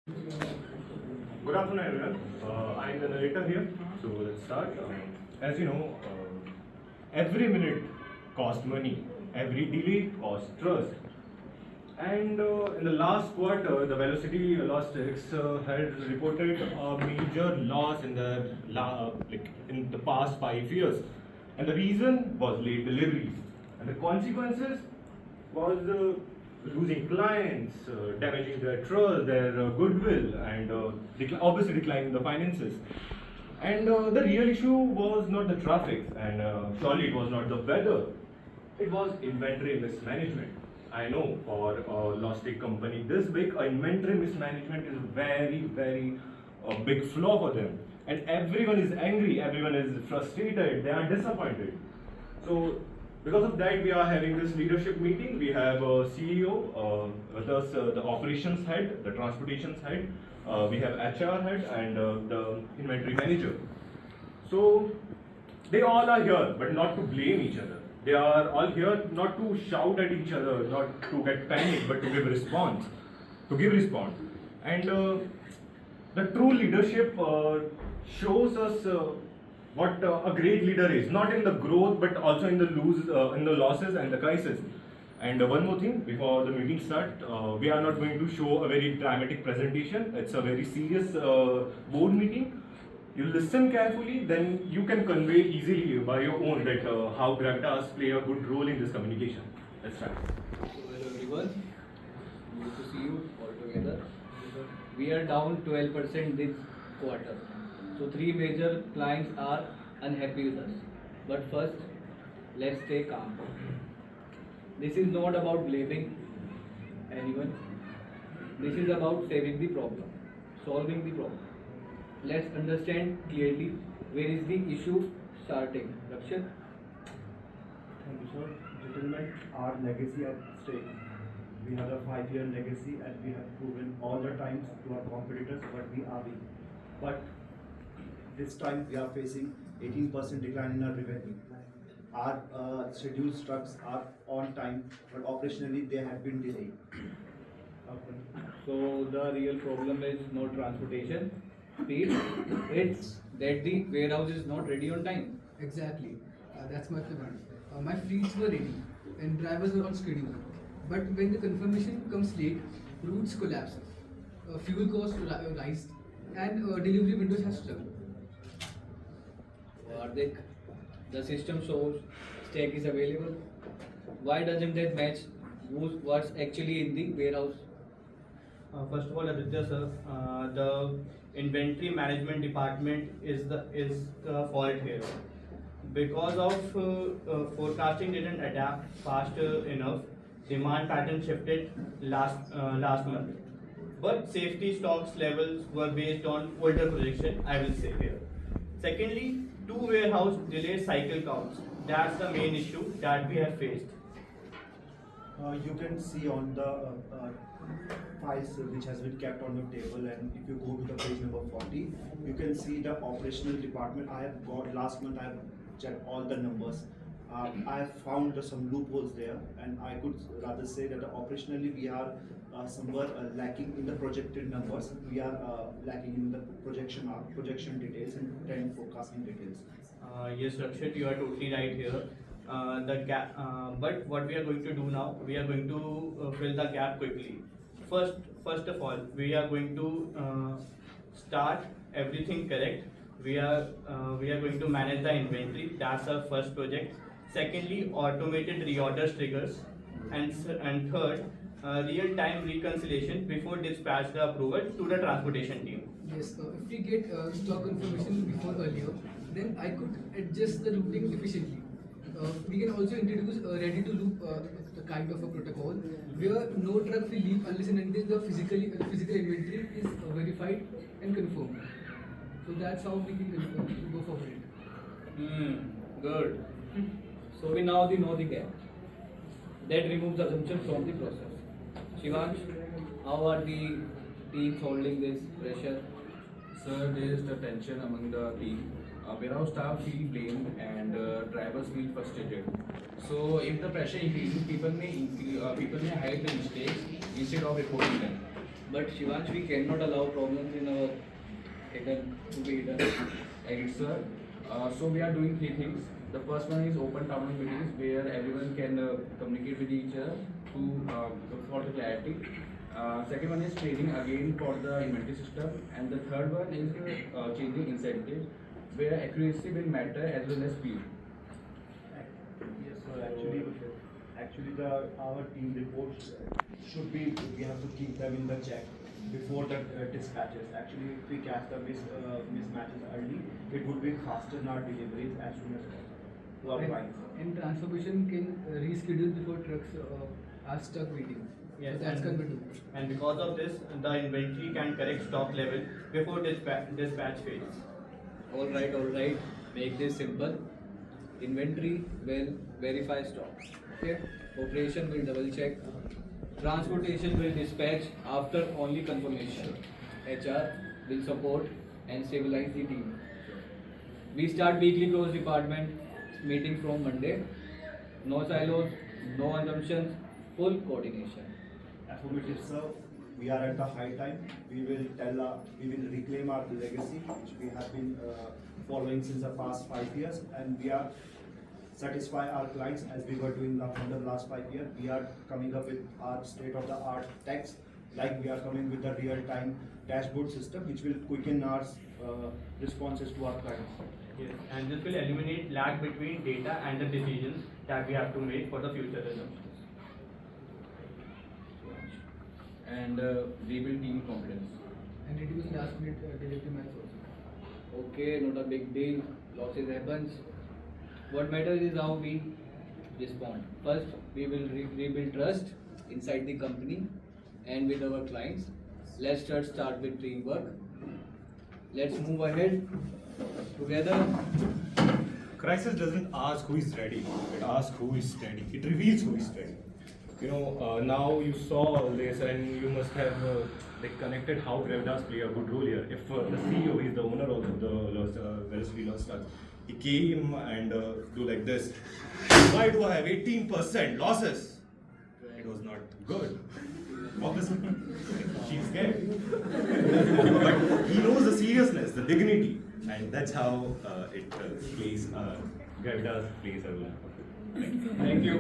Good afternoon, everyone. I'm the narrator here, so let's start. As you know, every minute costs money, every delay costs trust. And in the last quarter, the Velocity Logistics had reported a major loss in in the past 5 years, and the reason was late deliveries, and the consequences was losing clients, damaging their trust, their goodwill, and obviously declining the finances. And the real issue was not the traffic, and surely it was not the weather. It was inventory mismanagement. I know for a logistic company this big, inventory mismanagement is very big flaw for them. And everyone is angry, everyone is frustrated, they are disappointed. So because of that, we are having this leadership meeting. We have a CEO with us, the operations head, the transportations head, we have HR head, and the inventory manager. So they all are here, but not to blame each other. They are all here not to shout at each other, not to get panicked, but to give response. To give response. And the true leadership shows us what a great leader is, not in the growth, but also in the losses and the crisis. And one more thing before the meeting start, we are not going to show a very dramatic presentation. It's a very serious board meeting. You listen carefully, then you can convey easily by your own that how gravitas play a good role in this communication. Let's start. So hello everyone, good to see you all together. We are down 12% this quarter. So three major clients are unhappy with us. But first, let's stay calm. This is not about blaming anyone. This is about saving the problem, solving the problem. Let's understand clearly where is the issue starting. Rakshat? Thank you, sir. Gentlemen, our legacy at stake. We have a 5-year legacy and we have proven all the times to our competitors what we are being. But this time we are facing 18% decline in our revenue. Our scheduled trucks are on time, but operationally they have been delayed. So the real problem is not transportation speed, it's that the warehouse is not ready on time. Exactly. That's my point. My fleets were ready and drivers were on schedule. But when the confirmation comes late, routes collapse, fuel costs rise, and delivery windows have struggled. Hardik, the system shows stack is available. Why doesn't that match what's actually in the warehouse? First of all, Aditya sir, the inventory management department is the fault here. Because of forecasting didn't adapt fast enough, demand pattern shifted last month. But safety stocks levels were based on older projection, I will say here. Secondly, two warehouse delayed cycle counts. That's the main issue that we have faced. You can see on the files which has been kept on your table, and if you go to the page number 40, you can see the operational department. I have got last month I have checked all the numbers. I have found some loopholes there, and I could rather say that operationally we are somewhere lacking in the projected numbers. We are lacking in the projection details and trend forecasting details. Yes, Rakshit, you are totally right here. The gap, but what we are going to do now, we are going to fill the gap quickly. First of all, we are going to start everything correct. We are going to manage the inventory. That's our first project. Secondly, automated reorders triggers, and third, real-time reconciliation before dispatch the approval to the transportation team. Yes, if we get stock confirmation before earlier, then I could adjust the routing efficiently. We can also introduce a ready-to-loop kind of a protocol where no truck will leave unless and until the physical inventory is verified and confirmed. So that's how we can go forward. Good. So we now know the gap. That removes assumption from the process. Shivansh, how are the teams holding this pressure? Sir, there is the tension among the team. Warehouse staff feel blamed and drivers feel frustrated. So, if the pressure increases, people may hide the mistakes instead of reporting them. But Shivansh, we cannot allow problems in our hidden to be hidden. Right, sir. So we are doing three things. The first one is open town meetings where everyone can communicate with each other to for the clarity. Second one is training again for the inventory system, and the third one is changing incentives where accuracy will matter as well as speed. Yes, so actually our team reports should be, we have to keep them in the check before the dispatches. Actually, if we catch the mismatches early, it would be faster in our deliveries as soon as possible to our clients. And transformation can reschedule before trucks are stuck waiting. Yes, So that's can be do. and because of this, the inventory can correct stock level before dispatch fails. All right. Make this simple. Inventory will verify stock. Okay. Operation will double check. Transportation will dispatch after only confirmation. HR will support and stabilize the team. We start weekly close department meeting from Monday. No silos, no assumptions, full coordination. Affirmative, sir. We are at the high time. We will reclaim our legacy, which we have been following since the past 5 years, and we are satisfy our clients as we were doing from the last 5 years. We are coming up with our state-of-the-art techs, like we are coming with the real-time dashboard system, which will quicken our responses to our clients. Yes, and this will eliminate lag between data and the decisions that we have to make for the future assumptions. And rebuild team confidence. And reduce last minute delivery minutes also. Okay, not a big deal. Losses happens. What matters is how we respond. First, we will rebuild trust inside the company and with our clients. Let's start with teamwork. Let's move ahead together. Crisis doesn't ask who is ready, it asks who is steady. It reveals who is steady. Now you saw all this and you must have connected how Gravitas play a good role here. If the CEO is the owner of the Velocity Lost Stars, he came and do like this. Why do I have 18% losses? It was not good. Obviously, she's scared. But he knows the seriousness, the dignity, and that's how it plays. Gravitas plays a role. Thank you.